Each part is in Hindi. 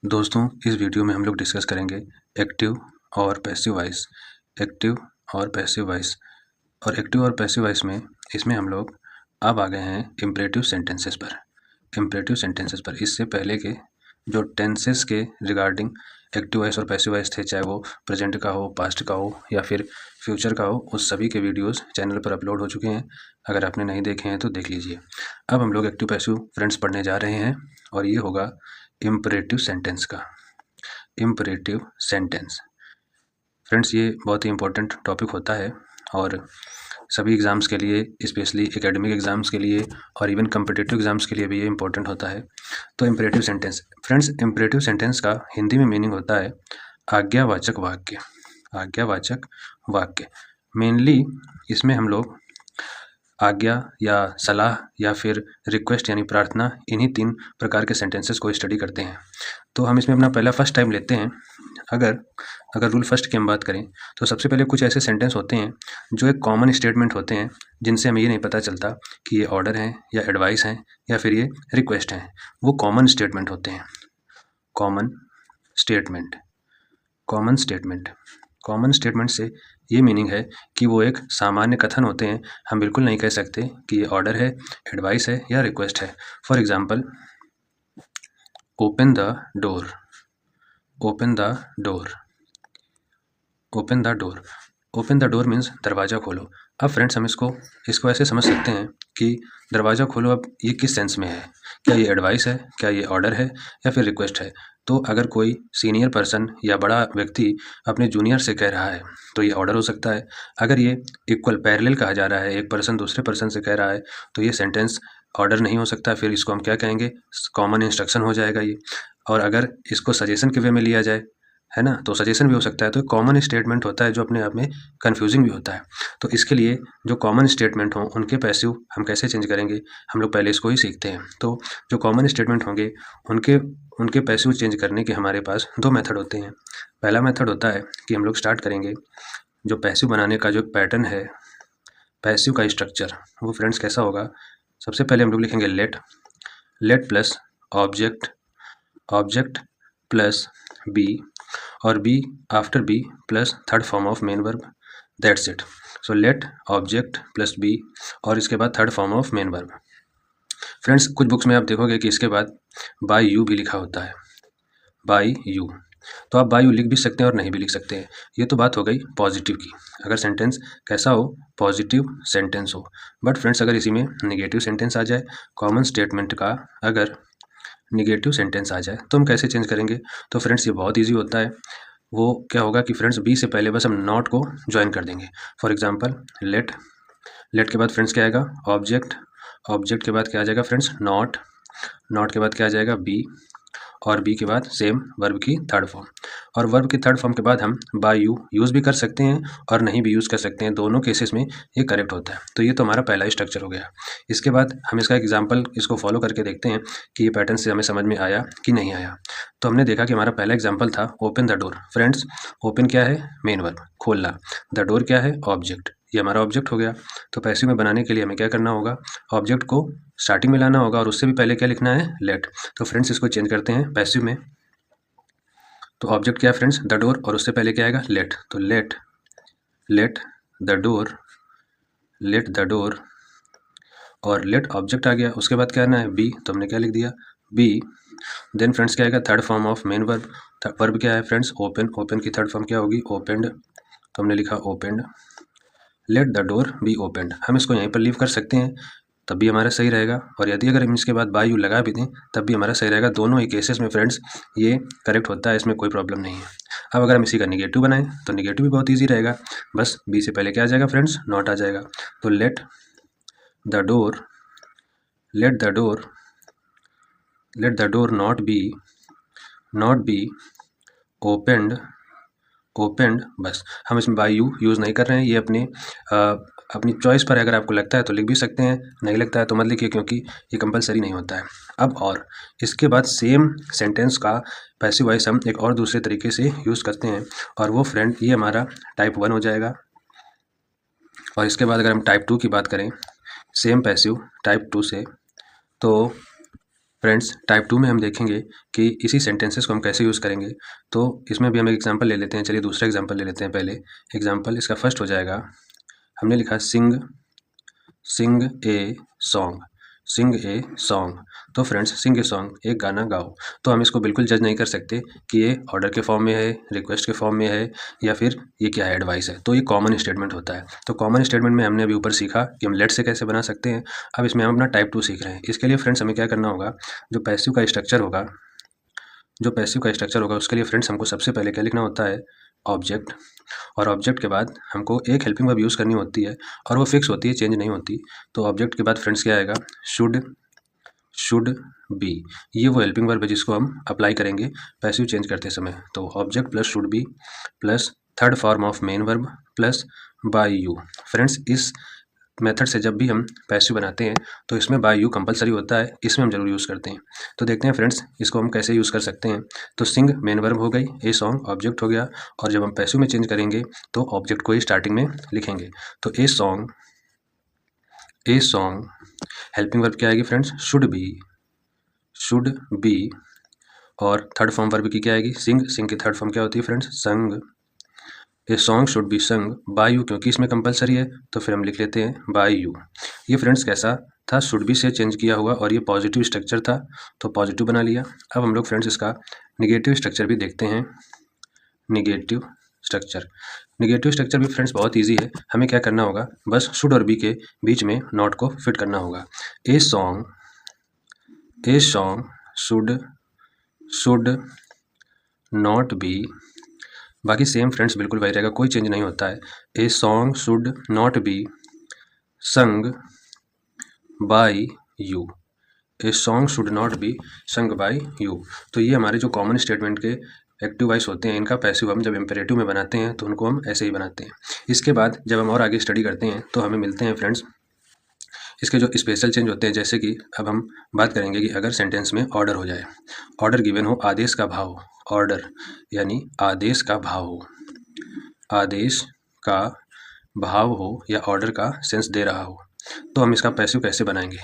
दोस्तों, इस वीडियो में हम लोग डिस्कस करेंगे एक्टिव और पैसिव वॉइस। एक्टिव और पैसिव वॉइस और एक्टिव और पैसिव वॉइस में इसमें हम लोग अब आ गए हैं इम्परेटिव सेंटेंसेस पर। इम्परेटिव सेंटेंसेस पर इससे पहले के जो टेंसेस के रिगार्डिंग एक्टिव वॉइस और पैसिव वॉइस थे, चाहे वो प्रेजेंट का हो, पास्ट का हो या फिर फ्यूचर का हो, उस सभी के वीडियोस चैनल पर अपलोड हो चुके हैं। अगर आपने नहीं देखे हैं तो देख लीजिए। अब हम लोग एक्टिव पैसिव फ्रेंड्स पढ़ने जा रहे हैं और ये होगा इम्परेटिव सेंटेंस का। इम्परेटिव सेंटेंस फ्रेंड्स, ये बहुत ही इम्पोर्टेंट टॉपिक होता है और सभी एग्ज़ाम्स के लिए, स्पेशली एकेडमिक एग्ज़ाम्स के लिए और इवन कम्पिटिटिव एग्ज़ाम्स के लिए भी ये इम्पोर्टेंट होता है। तो imperative sentence friends, imperative sentence का हिंदी में मीनिंग होता है आज्ञावाचक वाक्य। आज्ञावाचक वाक्य मेनली इसमें हम लोग आज्ञा या सलाह या फिर रिक्वेस्ट यानी प्रार्थना, इन्हीं 3 प्रकार के सेंटेंसेस को स्टडी करते हैं। तो हम इसमें अपना पहला फर्स्ट टाइम लेते हैं। अगर रूल फर्स्ट की हम बात करें तो सबसे पहले कुछ ऐसे सेंटेंस होते हैं जो एक कॉमन स्टेटमेंट होते हैं, जिनसे हमें ये नहीं पता चलता कि ये ऑर्डर है या एडवाइस है या फिर ये रिक्वेस्ट है। वो कॉमन स्टेटमेंट होते हैं। कॉमन स्टेटमेंट कॉमन स्टेटमेंट से ये मीनिंग है कि वो एक सामान्य कथन होते हैं। हम बिल्कुल नहीं कह सकते कि ये ऑर्डर है, एडवाइस है या रिक्वेस्ट है। For example, open the door. Open the door. Open the door. Open the door means दरवाज़ा खोलो। अब फ्रेंड्स, हम इसको ऐसे समझ सकते हैं कि दरवाज़ा खोलो, अब ये किस सेंस में है? क्या ये एडवाइस है, क्या ये ऑर्डर है या फिर रिक्वेस्ट है? तो अगर कोई सीनियर पर्सन या बड़ा व्यक्ति अपने जूनियर से कह रहा है तो ये ऑर्डर हो सकता है। अगर ये इक्वल पैरेलल कहा जा रहा है, एक पर्सन दूसरे पर्सन से कह रहा है, तो ये सेंटेंस ऑर्डर नहीं हो सकता। फिर इसको हम क्या कहेंगे? कॉमन इंस्ट्रक्शन हो जाएगा ये। और अगर इसको सजेशन के वे में लिया जाए, है ना, तो सजेशन भी हो सकता है। तो कॉमन स्टेटमेंट होता है जो अपने आप में कन्फ्यूजिंग भी होता है। तो इसके लिए जो कॉमन स्टेटमेंट हों उनके पैसिव हम कैसे चेंज करेंगे, हम लोग पहले इसको ही सीखते हैं। तो जो कॉमन स्टेटमेंट होंगे उनके पैसिव चेंज करने के हमारे पास 2 मेथड होते हैं। पहला मेथड होता है कि हम लोग स्टार्ट करेंगे जो पैसिव बनाने का जो पैटर्न है, पैसिव का स्ट्रक्चर, वो फ्रेंड्स कैसा होगा। सबसे पहले हम लोग लिखेंगे let plus object plus be, और be after be plus third form of main verb, that's it. So let object plus be और इसके बाद third form of main verb. Friends, कुछ बुक्स में आप देखोगे कि इसके बाद बाय यू भी लिखा होता है, बाय यू। तो आप बाय यू लिख भी सकते हैं और नहीं भी लिख सकते हैं। ये तो बात हो गई पॉजिटिव की, अगर सेंटेंस कैसा हो, पॉजिटिव सेंटेंस हो। बट फ्रेंड्स, अगर इसी में निगेटिव सेंटेंस आ जाए, कॉमन स्टेटमेंट का अगर निगेटिव सेंटेंस आ जाए तो हम कैसे चेंज करेंगे? तो फ्रेंड्स, ये बहुत ईजी होता है। वो क्या होगा कि फ्रेंड्स, बी से पहले बस हम नॉट को ज्वाइन कर देंगे। फॉर एग्जांपल, लेट के बाद फ्रेंड्स क्या आएगा? ऑब्जेक्ट के बाद क्या आ जाएगा फ्रेंड्स? नॉट के बाद क्या आ जाएगा? बी, और बी के बाद सेम वर्ब की थर्ड फॉर्म। और वर्ब की थर्ड फॉर्म के बाद हम बाय यू यूज़ भी कर सकते हैं और नहीं भी यूज़ कर सकते हैं। दोनों केसेस में ये करेक्ट होता है। तो ये तो हमारा पहला स्ट्रक्चर हो गया। इसके बाद हम इसका एग्जाम्पल इसको फॉलो करके देखते हैं कि ये पैटर्न से हमें समझ में आया कि नहीं आया। तो हमने देखा कि हमारा पहला एग्जाम्पल था open the door. Friends, open क्या है? मेन वर्ब, खोलना। द डोर क्या है? ऑब्जेक्ट। ये हमारा ऑब्जेक्ट हो गया। तो पैसिव में बनाने के लिए हमें क्या करना होगा? ऑब्जेक्ट को स्टार्टिंग में लाना होगा और उससे भी पहले क्या लिखना है? लेट। तो फ्रेंड्स, इसको चेंज करते हैं पैसिव में। तो ऑब्जेक्ट क्या है फ्रेंड्स? द डोर, और उससे पहले क्या आएगा? लेट। तो लेट द डोर, और लेट ऑब्जेक्ट आ गया। उसके बाद क्या आना है? बी। तो हमने क्या लिख दिया? बी। देन फ्रेंड्स क्या आएगा? Third form of main verb. Verb क्या है फ्रेंड्स? ओपन की थर्ड फॉर्म क्या होगी? ओपेंड। तो हमने लिखा opened. Let the door be opened. हम इसको यहीं पर लीव कर सकते हैं, तब भी हमारा सही रहेगा। और यदि अगर हम इसके बाद बाय यू लगा भी दें तब भी हमारा सही रहेगा। दोनों ही केसेस में फ्रेंड्स ये करेक्ट होता है, इसमें कोई प्रॉब्लम नहीं है। अब अगर हम इसी का निगेटिव बनाएं तो निगेटिव भी बहुत ईजी रहेगा। बस बी से पहले क्या आ जाएगा फ्रेंड्स? नॉट आ जाएगा। तो let the door not be opened. बस हम इसमें बाय यू यूज़ नहीं कर रहे हैं। ये अपनी चॉइस पर, अगर आपको लगता है तो लिख भी सकते हैं, नहीं लगता है तो मत लिखिए, क्योंकि ये कंपलसरी नहीं होता है। अब और इसके बाद सेम सेंटेंस का पैसिव वॉइस हम एक और दूसरे तरीके से यूज़ करते हैं, और वो फ्रेंड ये हमारा टाइप 1 हो जाएगा। और इसके बाद अगर हम टाइप 2 की बात करें, सेम पैसिव टाइप 2 से, तो फ्रेंड्स टाइप 2 में हम देखेंगे कि इसी सेंटेंसेस को हम कैसे यूज़ करेंगे। तो इसमें भी हम एक एग्जांपल ले लेते हैं। चलिए दूसरा एग्जांपल ले लेते हैं। पहले एग्जांपल इसका फर्स्ट हो जाएगा, हमने लिखा sing a song, sing a song. तो फ्रेंड्स सिंग ए सॉन्ग, एक गाना गाओ। तो हम इसको बिल्कुल जज नहीं कर सकते कि ये ऑर्डर के फॉर्म में है, रिक्वेस्ट के फॉर्म में है, या फिर ये क्या है, एडवाइस है। तो ये कॉमन स्टेटमेंट होता है। तो कॉमन स्टेटमेंट में हमने अभी ऊपर सीखा कि हम लेट से कैसे बना सकते हैं। अब इसमें हम अपना टाइप 2 सीख रहे हैं। इसके लिए फ्रेंड्स हमें क्या करना होगा, जो पैसिव का स्ट्रक्चर होगा उसके लिए फ्रेंड्स हमको सबसे पहले क्या लिखना होता है, ऑब्जेक्ट। और ऑब्जेक्ट के बाद हमको एक हेल्पिंग वर्ब यूज़ करनी होती है और वो फिक्स होती है, चेंज नहीं होती। तो ऑब्जेक्ट के बाद फ्रेंड्स क्या आएगा, शुड बी। ये वो हेल्पिंग वर्ब है जिसको हम अप्लाई करेंगे पैसिव चेंज करते समय। तो object plus should be plus third form of main verb plus by you. Friends इस मेथड से जब भी हम पैसिव बनाते हैं तो इसमें बाय यू कंपलसरी होता है, इसमें हम जरूर यूज़ करते हैं। तो देखते हैं फ्रेंड्स इसको हम कैसे यूज़ कर सकते हैं। तो सिंग मेन वर्ब हो गई, ए सॉन्ग ऑब्जेक्ट हो गया, और जब हम पैसिव में चेंज करेंगे तो ऑब्जेक्ट को ही स्टार्टिंग में लिखेंगे। तो ए सॉन्ग हेल्पिंग वर्ब क्या आएगी फ्रेंड्स, शुड बी, और थर्ड फॉर्म वर्ब की क्या आएगी, सिंग की थर्ड फॉर्म क्या होती है फ्रेंड्स, संग। A song should be sung by you, क्योंकि इसमें कंपलसरी है तो फिर हम लिख लेते हैं बाय यू। ये फ्रेंड्स कैसा था, शुड बी से चेंज किया हुआ, और ये पॉजिटिव स्ट्रक्चर था तो पॉजिटिव बना लिया। अब हम लोग फ्रेंड्स इसका निगेटिव स्ट्रक्चर भी देखते हैं। निगेटिव स्ट्रक्चर भी फ्रेंड्स बहुत इजी है। हमें क्या करना होगा, बस शुड और बी के बीच में नॉट को फिट करना होगा। A song should not be, बाकी सेम फ्रेंड्स बिल्कुल वही रहेगा, कोई चेंज नहीं होता है। A song should not be sung by you, a song should not be sung by you. तो ये हमारे जो कॉमन स्टेटमेंट के एक्टिव वॉइस होते हैं, इनका पैसिव हम जब इम्पेरेटिव में बनाते हैं तो उनको हम ऐसे ही बनाते हैं। इसके बाद जब हम और आगे स्टडी करते हैं तो हमें मिलते हैं फ्रेंड्स इसके जो स्पेशल चेंज होते हैं। जैसे कि अब हम बात करेंगे कि अगर सेंटेंस में ऑर्डर हो जाए, ऑर्डर गिवन हो, आदेश का भाव, ऑर्डर यानी आदेश का भाव हो, आदेश का भाव हो या ऑर्डर का सेंस दे रहा हो, तो हम इसका पैसिव कैसे बनाएंगे।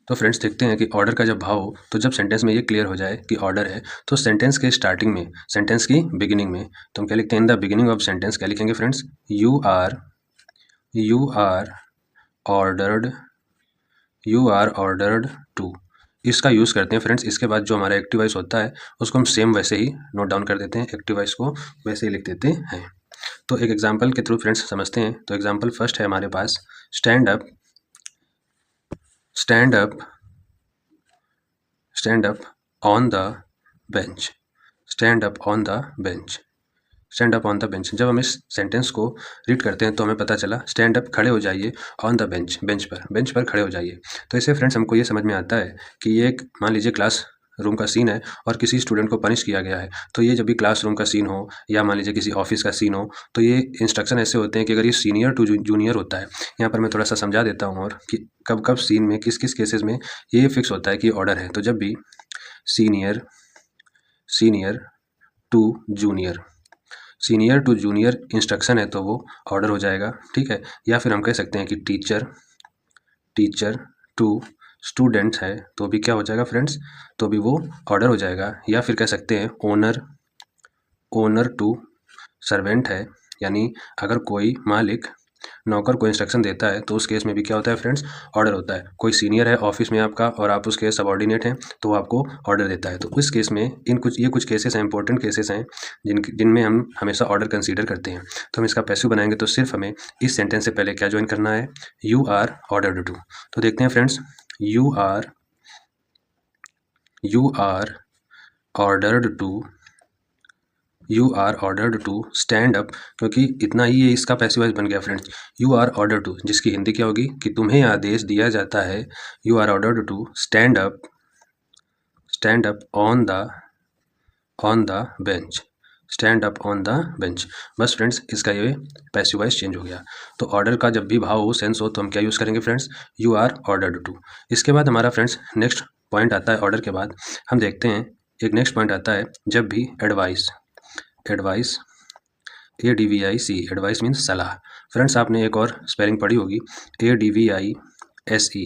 तो फ्रेंड्स देखते हैं कि ऑर्डर का जब भाव हो, तो जब सेंटेंस में ये क्लियर हो जाए कि ऑर्डर है, तो सेंटेंस के स्टार्टिंग में, सेंटेंस की बिगिनिंग में, तो हम क्या लिखते हैं, in the beginning of sentence क्या लिखेंगे friends, you are ordered to. इसका यूज़ करते हैं फ्रेंड्स। इसके बाद जो हमारा एक्टिव वॉइस होता है उसको हम सेम वैसे ही नोट डाउन कर देते हैं, एक्टिव वॉइस को वैसे ही लिख देते हैं। तो एक एग्जांपल के थ्रू फ्रेंड्स समझते हैं। तो एग्जांपल फर्स्ट है हमारे पास, stand up on the bench, stand up on the bench. जब हम इस सेंटेंस को रीड करते हैं तो हमें पता चला स्टैंड अप खड़े हो जाइए, ऑन द बेंच पर खड़े हो जाइए। तो इससे फ्रेंड्स हमको ये समझ में आता है कि ये एक मान लीजिए क्लास रूम का सीन है और किसी स्टूडेंट को पनिश किया गया है। तो ये जब भी क्लास रूम का सीन हो या मान लीजिए किसी ऑफिस का सीन हो, तो ये इंस्ट्रक्शन ऐसे होते हैं कि अगर ये सीनियर टू जूनियर होता है, यहाँ पर मैं थोड़ा सा समझा देता हूँ, और कि कब कब सीन में किस किस केसेस में ये फिक्स होता है कि ऑर्डर है। तो जब भी सीनियर टू जूनियर इंस्ट्रक्शन है तो वो ऑर्डर हो जाएगा, ठीक है। या फिर हम कह सकते हैं कि टीचर टू स्टूडेंट है तो भी क्या हो जाएगा फ्रेंड्स, तो भी वो ऑर्डर हो जाएगा। या फिर कह सकते हैं ओनर टू सर्वेंट है, यानी अगर कोई मालिक नौकर को इंस्ट्रक्शन देता है तो उस केस में भी क्या होता है फ्रेंड्स, ऑर्डर होता है। कोई सीनियर है ऑफिस में आपका और आप उसके सबऑर्डिनेट हैं तो वो आपको ऑर्डर देता है। तो उस केस में ये कुछ केसेस हैं, इंपॉर्टेंट केसेस हैं जिनमें हम हमेशा ऑर्डर कंसीडर करते हैं। तो हम इसका पैसिव बनाएंगे तो सिर्फ हमें इस सेंटेंस से पहले क्या ज्वाइन करना है, यू आर ऑर्डर्ड टू। तो देखते हैं friends, you are ordered to stand up, क्योंकि इतना ही ये इसका पैसिव वॉइस बन गया friends. You are ordered to, जिसकी हिंदी क्या होगी कि तुम्हें आदेश दिया जाता है। You are ordered to stand up on the bench, stand up on the bench. बस फ्रेंड्स इसका ये पैसिव वॉइस चेंज हो गया। तो ऑर्डर का जब भी भाव हो, सेंस हो, तो हम क्या यूज़ करेंगे friends, you are ordered to. इसके बाद हमारा फ्रेंड्स नेक्स्ट पॉइंट आता है, ऑर्डर के बाद हम देखते हैं एक नेक्स्ट पॉइंट आता है, जब भी एडवाइस ADVIC, एडवाइस मीन्स सलाह। फ्रेंड्स आपने एक और स्पेलिंग पढ़ी होगी, ADVISE,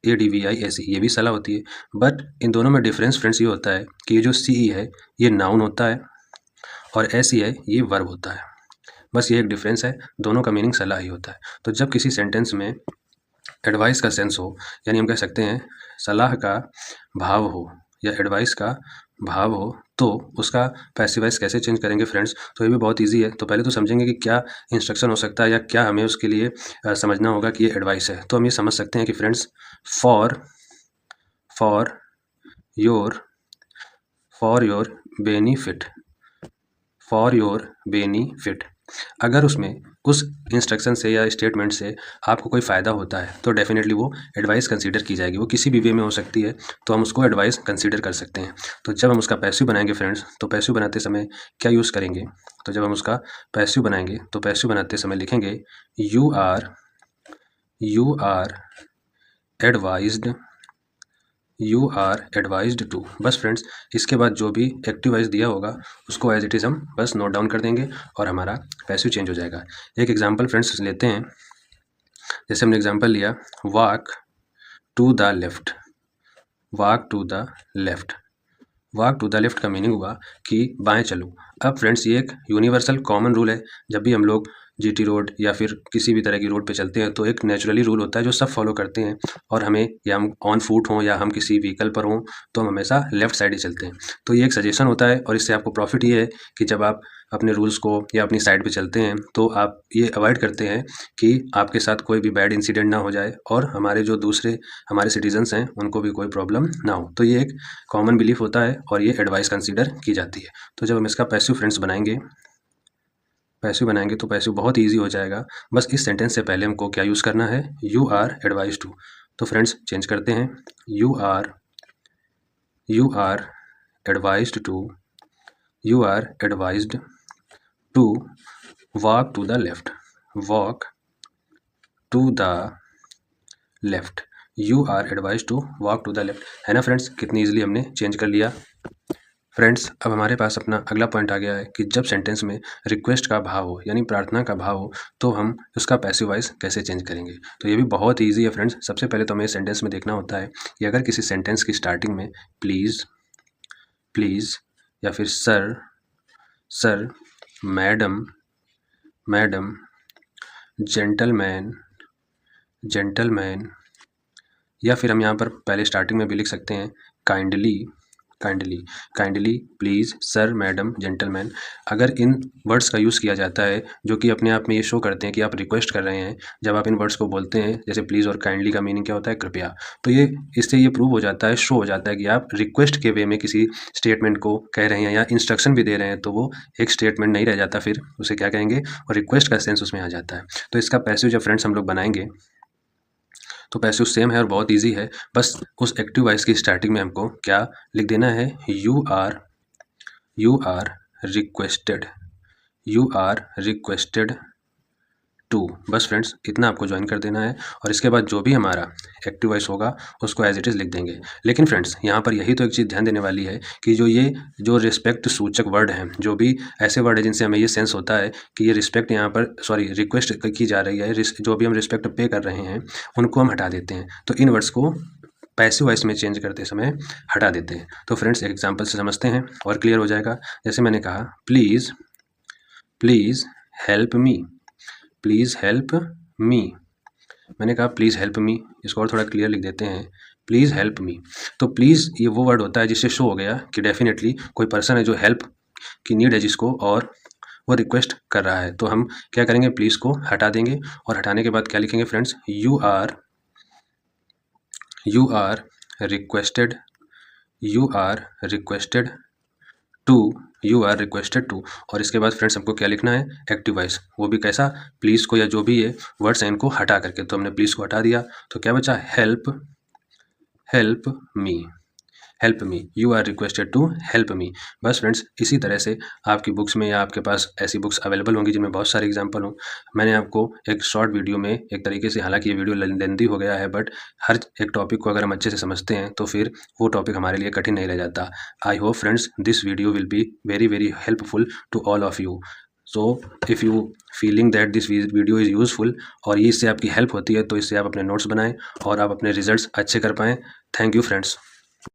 ADVISE ये भी सलाह होती है, बट इन दोनों में डिफरेंस फ्रेंड्स ये होता है कि ये जो CE है ये नाउन होता है और SE है ये वर्ब होता है। बस ये एक डिफरेंस है, दोनों का मीनिंग सलाह ही होता है। तो जब किसी सेंटेंस में एडवाइस का सेंस हो, यानी हम कह सकते हैं सलाह का भाव हो या एडवाइस का भाव हो, तो उसका पैसिव वॉइस कैसे चेंज करेंगे फ्रेंड्स? तो ये भी बहुत इजी है। तो पहले तो समझेंगे कि क्या इंस्ट्रक्शन हो सकता है या क्या हमें उसके लिए समझना होगा कि ये एडवाइस है। तो हम ये समझ सकते हैं कि friends for your benefit, for your benefit, अगर उसमें उस इंस्ट्रक्शन से या स्टेटमेंट से आपको कोई फ़ायदा होता है तो डेफिनेटली वो एडवाइस कंसीडर की जाएगी। वो किसी भी वे में हो सकती है, तो हम उसको एडवाइस कंसीडर कर सकते हैं। तो जब हम उसका पैसिव बनाएंगे फ्रेंड्स, तो पैसिव बनाते समय क्या यूज़ करेंगे? तो जब हम उसका पैसिव बनाएंगे तो पैसिव बनाते समय लिखेंगे यू आर एडवाइज्ड टू। बस फ्रेंड्स, इसके बाद जो भी एक्टिव वॉइस दिया होगा उसको एज इट इज़ हम बस नोट डाउन कर देंगे और हमारा पैसिव चेंज हो जाएगा। एक एग्जांपल फ्रेंड्स लेते हैं। जैसे हमने एग्जांपल लिया walk to the left. Walk to the left, walk to the left का मीनिंग हुआ कि बाएं चलो। अब फ्रेंड्स ये एक यूनिवर्सल कॉमन रूल है। जब भी हम लोग GT रोड या फिर किसी भी तरह की रोड पे चलते हैं तो एक नेचुरली रूल होता है जो सब फॉलो करते हैं, और हमें या हम ऑन फुट हों या हम किसी व्हीकल पर हों तो हम हमेशा लेफ्ट साइड ही चलते हैं। तो ये एक सजेशन होता है और इससे आपको प्रॉफिट ये है कि जब आप अपने रूल्स को या अपनी साइड पे चलते हैं तो आप ये अवॉइड करते हैं कि आपके साथ कोई भी बैड इंसिडेंट ना हो जाए और हमारे जो दूसरे हमारे सिटीजन्स हैं उनको भी कोई प्रॉब्लम ना हो। तो ये एक कॉमन बिलीफ होता है और ये एडवाइस कंसीडर की जाती है। तो जब हम इसका पैसिव फ्रेंड्स बनाएंगे तो पैसिव बहुत ईजी हो जाएगा। बस इस सेंटेंस से पहले हमको क्या यूज़ करना है? You are advise to. तो फ्रेंड्स चेंज करते हैं, you are advised to walk to the left, walk to the left. You are advise to walk to the left, है ना फ्रेंड्स? कितनी ईजिली हमने चेंज कर लिया। फ्रेंड्स अब हमारे पास अपना अगला पॉइंट आ गया है कि जब सेंटेंस में रिक्वेस्ट का भाव हो यानी प्रार्थना का भाव हो तो हम उसका पैसिव वॉइस कैसे चेंज करेंगे। तो ये भी बहुत इजी है फ्रेंड्स। सबसे पहले तो हमें सेंटेंस में देखना होता है कि अगर किसी सेंटेंस की स्टार्टिंग में प्लीज़ या फिर सर, मैडम, जेंटलमैन, या फिर हम यहाँ पर पहले स्टार्टिंग में भी लिख सकते हैं kindly, please, sir, madam, gentleman. अगर इन वर्ड्स का यूज़ किया जाता है जो कि अपने आप में ये शो करते हैं कि आप रिक्वेस्ट कर रहे हैं, जब आप इन वर्ड्स को बोलते हैं, जैसे प्लीज़ और काइंडली का मीनिंग क्या होता है? कृपया। तो ये इससे ये प्रूव हो जाता है, शो हो जाता है कि आप रिक्वेस्ट के वे में किसी स्टेटमेंट को कह रहे हैं या इंस्ट्रक्शन भी दे रहे हैं, तो वो एक स्टेटमेंट नहीं रह जाता, फिर उसे क्या कहेंगे? और रिक्वेस्ट का सेंस उसमें आ जाता है। तो इसका पैसिव जब फ्रेंड्स हम लोग बनाएंगे तो पैसिव सेम है और बहुत इजी है। बस उस एक्टिव वॉइस की स्टार्टिंग में हमको क्या लिख देना है? You are requested to. बस फ्रेंड्स इतना आपको ज्वाइन कर देना है और इसके बाद जो भी हमारा एक्टिव वॉइस होगा उसको एज इट इज़ लिख देंगे। लेकिन फ्रेंड्स यहाँ पर यही तो एक चीज़ ध्यान देने वाली है कि जो रिस्पेक्ट सूचक वर्ड हैं, जो भी ऐसे वर्ड है जिनसे हमें ये सेंस होता है कि ये रिस्पेक्ट यहाँ पर रिक्वेस्ट की जा रही है, जो भी हम रिस्पेक्ट पे कर रहे हैं उनको हम हटा देते हैं। तो इन वर्ड्स को पैसिव वॉइस में चेंज करते समय हटा देते हैं। तो फ्रेंड्स एक एग्जाम्पल से समझते हैं और क्लियर हो जाएगा। जैसे मैंने कहा प्लीज़ हेल्प मी, मैंने कहा प्लीज़ हेल्प मी। इसको और थोड़ा क्लियर लिख देते हैं, प्लीज़ हेल्प मी। तो प्लीज़ ये वो वर्ड होता है जिससे शो हो गया कि डेफिनेटली कोई पर्सन है जो हेल्प की नीड है जिसको, और वो रिक्वेस्ट कर रहा है। तो हम क्या करेंगे? प्लीज़ को हटा देंगे और हटाने के बाद क्या लिखेंगे friends? You are requested to. और इसके बाद फ्रेंड्स हमको क्या लिखना है? एक्टिव वॉइस, वो भी कैसा? प्लीज़ को या जो भी ये वर्ड्स हैं इनको हटा करके। तो हमने प्लीज़ को हटा दिया तो क्या बचा? Help me, you are requested to help me. बस फ्रेंड्स इसी तरह से आपकी बुक्स में या आपके पास ऐसी बुक्स अवेलेबल होंगी जिनमें बहुत सारे एग्जाम्पल हों। मैंने आपको एक शॉर्ट वीडियो में एक तरीके से, हालांकि ये वीडियो लेंथी हो गया है, बट हर एक टॉपिक को अगर हम अच्छे से समझते हैं तो फिर वो टॉपिक हमारे लिए कठिन नहीं रह जाता। I hope friends this video will be very helpful to all of you. So if you feeling that this video is useful और ये इससे आपकी हेल्प होती है, तो इससे आप अपने नोट्स बनाएं और आप अपने रिजल्ट्स अच्छे कर पाएँ। Thank you friends.